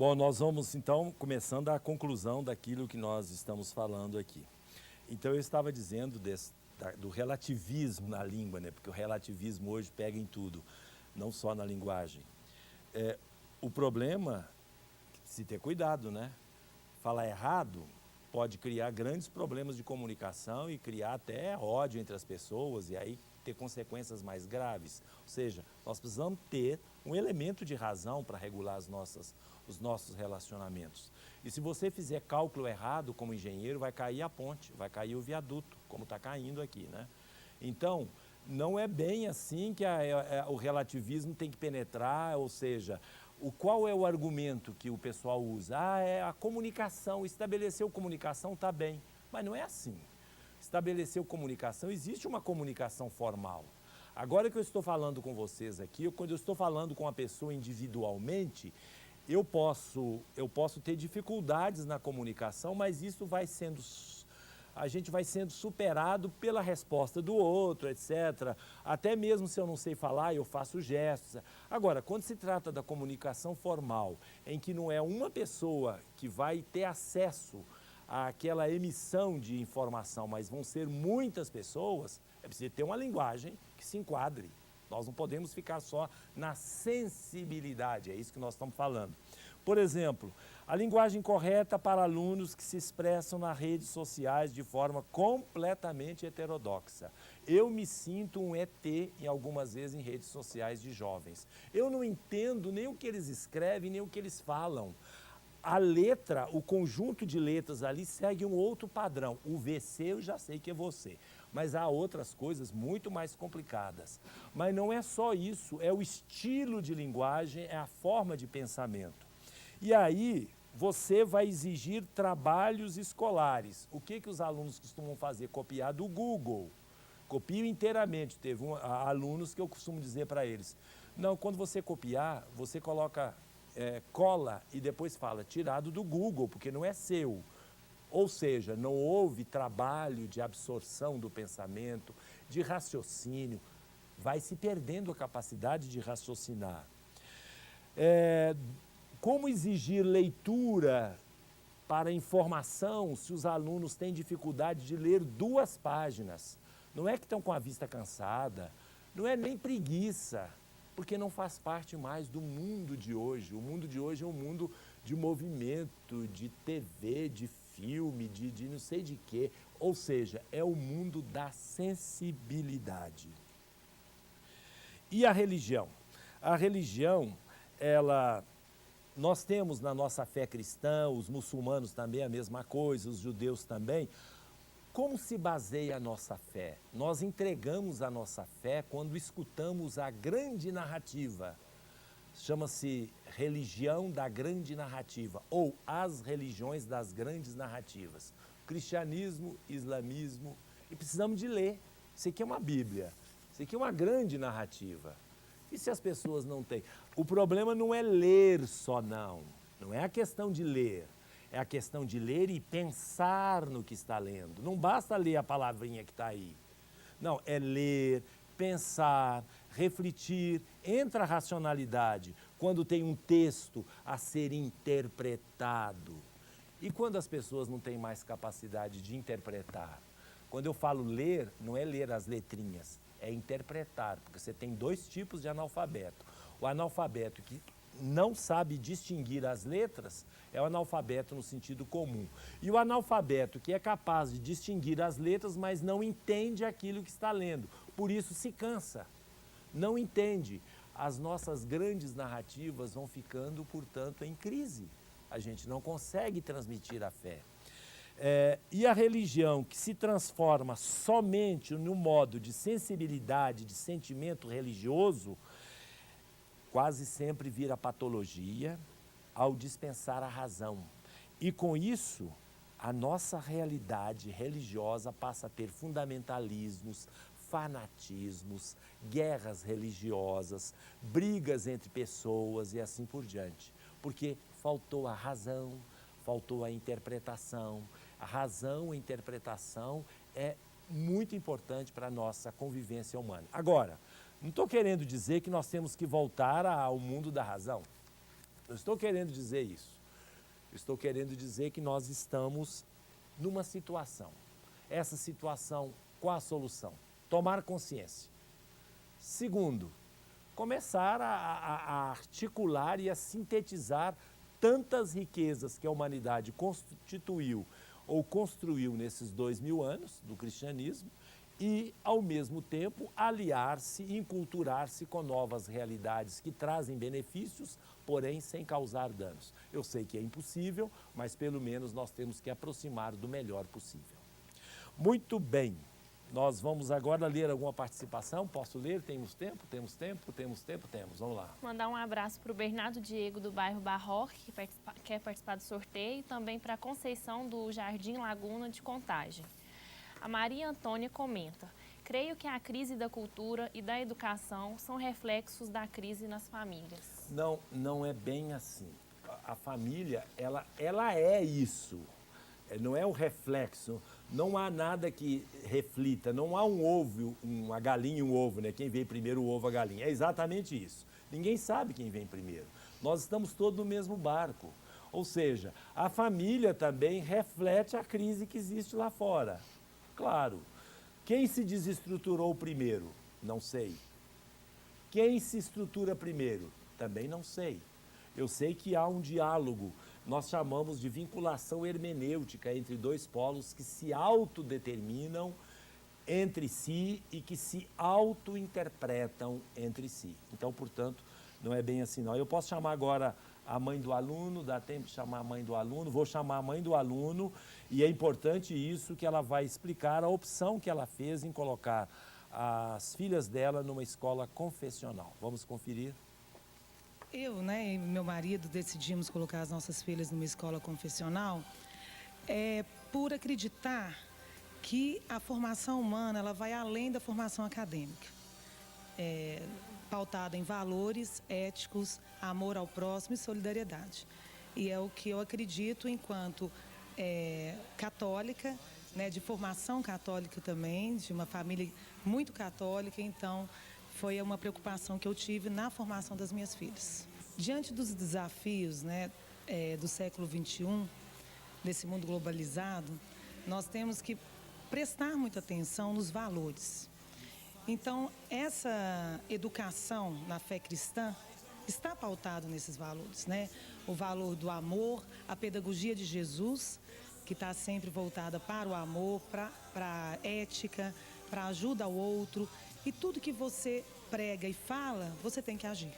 Bom, nós vamos então começando a conclusão daquilo que nós estamos falando aqui. Então eu estava dizendo do relativismo na língua, né? Porque o relativismo hoje pega em tudo, não só na linguagem. O problema, se ter cuidado, né? Falar errado pode criar grandes problemas de comunicação e criar até ódio entre as pessoas e aí ter consequências mais graves. Ou seja, nós precisamos ter um elemento de razão para regular os nossos relacionamentos. E se você fizer cálculo errado como engenheiro, vai cair a ponte, vai cair o viaduto, como está caindo aqui, né? Então, não é bem assim que o relativismo tem que penetrar, ou seja, qual é o argumento que o pessoal usa? É a comunicação, estabeleceu comunicação, está bem, mas não é assim. Estabeleceu comunicação, existe uma comunicação formal. Agora que eu estou falando com vocês aqui, quando eu estou falando com uma pessoa individualmente, eu posso ter dificuldades na comunicação, mas isso a gente vai sendo superado pela resposta do outro, etc. Até mesmo se eu não sei falar, eu faço gestos. Agora, quando se trata da comunicação formal, em que não é uma pessoa que vai ter acesso àquela emissão de informação, mas vão ser muitas pessoas, é preciso ter uma linguagem que se enquadre. Nós não podemos ficar só na sensibilidade, é isso que nós estamos falando. Por exemplo, a linguagem correta para alunos que se expressam nas redes sociais de forma completamente heterodoxa. Eu me sinto um ET em algumas vezes em redes sociais de jovens. Eu não entendo nem o que eles escrevem, nem o que eles falam. A letra, o conjunto de letras ali segue um outro padrão. O VC eu já sei que é você, mas há outras coisas muito mais complicadas. Mas não é só isso, é o estilo de linguagem, é a forma de pensamento. E aí você vai exigir trabalhos escolares. O que os alunos costumam fazer? Copiar do Google. Copiam inteiramente. Teve alunos que eu costumo dizer para eles, não, quando você copiar, você coloca... cola e depois fala, tirado do Google, porque não é seu. Ou seja, não houve trabalho de absorção do pensamento, de raciocínio, vai se perdendo a capacidade de raciocinar. Como exigir leitura para informação se os alunos têm dificuldade de ler 2 páginas? Não é que estão com a vista cansada, não é nem preguiça, porque não faz parte mais do mundo de hoje. O mundo de hoje é um mundo de movimento, de TV, de filme, de não sei de quê. Ou seja, é o mundo da sensibilidade. E a religião? A religião, nós temos na nossa fé cristã, os muçulmanos também a mesma coisa, os judeus também. Como se baseia a nossa fé? Nós entregamos a nossa fé quando escutamos a grande narrativa. Chama-se religião da grande narrativa, ou as religiões das grandes narrativas. Cristianismo, islamismo, e precisamos de ler. Isso aqui é uma Bíblia, isso aqui é uma grande narrativa. E se as pessoas não têm? O problema não é ler só, não. Não é a questão de ler. É a questão de ler e pensar no que está lendo. Não basta ler a palavrinha que está aí. Não, é ler, pensar, refletir. Entra a racionalidade quando tem um texto a ser interpretado. E quando as pessoas não têm mais capacidade de interpretar? Quando eu falo ler, não é ler as letrinhas, é interpretar, porque você tem 2 tipos de analfabeto. O analfabeto que não sabe distinguir as letras é o analfabeto no sentido comum. E o analfabeto que é capaz de distinguir as letras, mas não entende aquilo que está lendo. Por isso se cansa, não entende. As nossas grandes narrativas vão ficando, portanto, em crise. A gente não consegue transmitir a fé. E a religião que se transforma somente no modo de sensibilidade, de sentimento religioso, quase sempre vira patologia ao dispensar a razão. E com isso, a nossa realidade religiosa passa a ter fundamentalismos, fanatismos, guerras religiosas, brigas entre pessoas e assim por diante. Porque faltou a razão, faltou a interpretação. A razão e a interpretação é muito importante para a nossa convivência humana. Agora, não estou querendo dizer que nós temos que voltar ao mundo da razão. Não estou querendo dizer isso. Estou querendo dizer que nós estamos numa situação. Essa situação, qual a solução? Tomar consciência. Segundo, começar a articular e a sintetizar tantas riquezas que a humanidade constituiu ou construiu nesses 2000 anos do cristianismo e, ao mesmo tempo, aliar-se e enculturar-se com novas realidades que trazem benefícios, porém sem causar danos. Eu sei que é impossível, mas pelo menos nós temos que aproximar do melhor possível. Muito bem, nós vamos agora ler alguma participação. Posso ler? Temos tempo? Temos tempo? Temos tempo? Temos. Vamos lá. Mandar um abraço para o Bernardo Diego, do bairro Barroque, que quer participar do sorteio, e também para a Conceição, do Jardim Laguna de Contagem. A Maria Antônia comenta: creio que a crise da cultura e da educação são reflexos da crise nas famílias. Não, não é bem assim. A família, ela é isso. Não é o reflexo. Não há nada que reflita. Não há um ovo, uma galinha e um ovo, né? Quem veio primeiro, o ovo, a galinha. É exatamente isso. Ninguém sabe quem vem primeiro. Nós estamos todos no mesmo barco. Ou seja, a família também reflete a crise que existe lá fora. Claro. Quem se desestruturou primeiro? Não sei. Quem se estrutura primeiro? Também não sei. Eu sei que há um diálogo, nós chamamos de vinculação hermenêutica entre dois polos que se autodeterminam entre si e que se auto-interpretam entre si. Então, portanto, não é bem assim não. Eu posso chamar agora a mãe do aluno, dá tempo de chamar a mãe do aluno, vou chamar a mãe do aluno e é importante isso que ela vai explicar a opção que ela fez em colocar as filhas dela numa escola confessional. Vamos conferir? Eu, e meu marido decidimos colocar as nossas filhas numa escola confessional por acreditar que a formação humana ela vai além da formação acadêmica. Pautada em valores éticos, amor ao próximo e solidariedade. E é o que eu acredito enquanto católica, de formação católica também, de uma família muito católica, então foi uma preocupação que eu tive na formação das minhas filhas. Diante dos desafios do século XXI, desse mundo globalizado, nós temos que prestar muita atenção nos valores. Então, essa educação na fé cristã está pautada nesses valores, O valor do amor, a pedagogia de Jesus, que está sempre voltada para o amor, para a ética, para a ajuda ao outro. E tudo que você prega e fala, você tem que agir.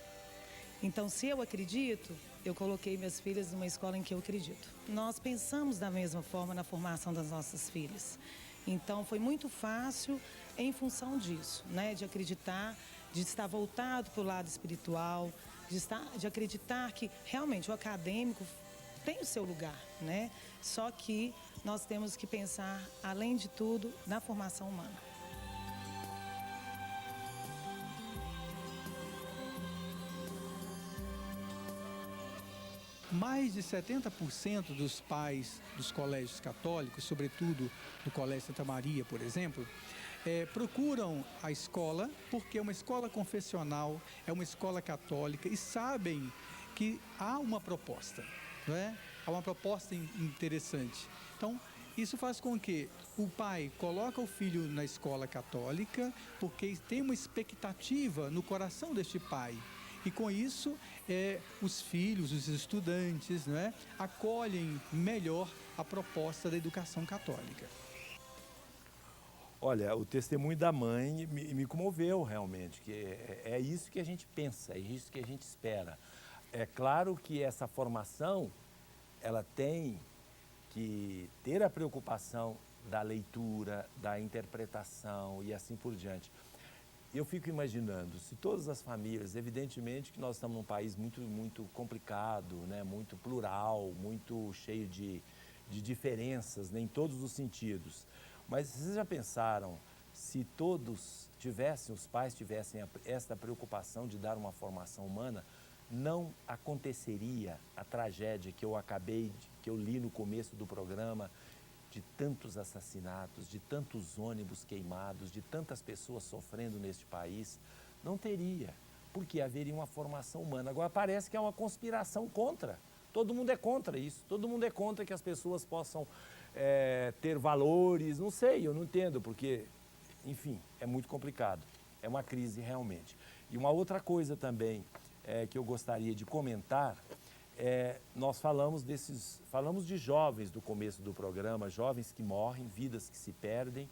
Então, se eu acredito, eu coloquei minhas filhas numa escola em que eu acredito. Nós pensamos da mesma forma na formação das nossas filhas. Então, foi muito fácil em função disso, de acreditar, de estar voltado para o lado espiritual, de acreditar que realmente o acadêmico tem o seu lugar, Só que nós temos que pensar, além de tudo, na formação humana. Mais de 70% dos pais dos colégios católicos, sobretudo do Colégio Santa Maria, por exemplo, procuram a escola porque é uma escola confessional, é uma escola católica e sabem que há uma proposta, Há uma proposta interessante. Então, isso faz com que o pai coloque o filho na escola católica porque tem uma expectativa no coração deste pai. E com isso, os filhos, os estudantes, acolhem melhor a proposta da educação católica. Olha, o testemunho da mãe me comoveu realmente, que é isso que a gente pensa, é isso que a gente espera. É claro que essa formação, ela tem que ter a preocupação da leitura, da interpretação e assim por diante. Eu fico imaginando, se todas as famílias, evidentemente que nós estamos num país muito, muito complicado, muito plural, muito cheio de diferenças em todos os sentidos. Mas vocês já pensaram, se todos tivessem, os pais tivessem esta preocupação de dar uma formação humana, não aconteceria a tragédia que eu li no começo do programa, de tantos assassinatos, de tantos ônibus queimados, de tantas pessoas sofrendo neste país, não teria. porque haveria uma formação humana. Agora parece que é uma conspiração contra. Todo mundo é contra isso. Todo mundo é contra que as pessoas possam ter valores. Não sei, eu não entendo, porque, enfim, é muito complicado. É uma crise realmente. E uma outra coisa também que eu gostaria de comentar, nós falamos de jovens do começo do programa, jovens que morrem, vidas que se perdem,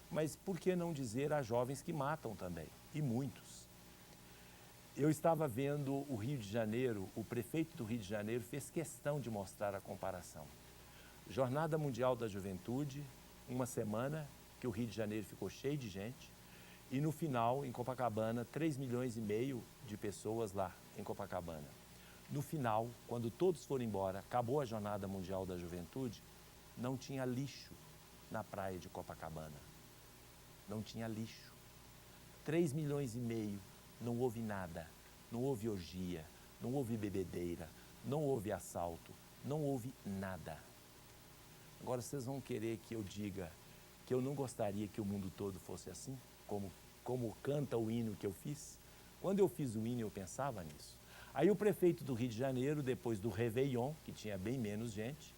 mas por que não dizer a jovens que matam também? E muitos. Eu estava vendo o Rio de Janeiro, o prefeito do Rio de Janeiro fez questão de mostrar a comparação. Jornada Mundial da Juventude, uma semana que o Rio de Janeiro ficou cheio de gente, e no final, em Copacabana, 3,5 milhões de pessoas lá em Copacabana. No final, quando todos foram embora, acabou a Jornada Mundial da Juventude, não tinha lixo na praia de Copacabana. Não tinha lixo. 3,5 milhões, não houve nada. Não houve orgia, não houve bebedeira, não houve assalto, não houve nada. Agora vocês vão querer que eu diga que eu não gostaria que o mundo todo fosse assim? Como canta o hino que eu fiz? Quando eu fiz o hino, eu pensava nisso. Aí o prefeito do Rio de Janeiro, depois do Réveillon, que tinha bem menos gente,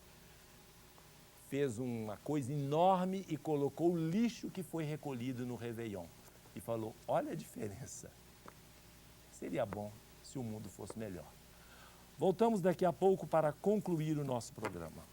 fez uma coisa enorme e colocou o lixo que foi recolhido no Réveillon. E falou, olha a diferença. Seria bom se o mundo fosse melhor. Voltamos daqui a pouco para concluir o nosso programa.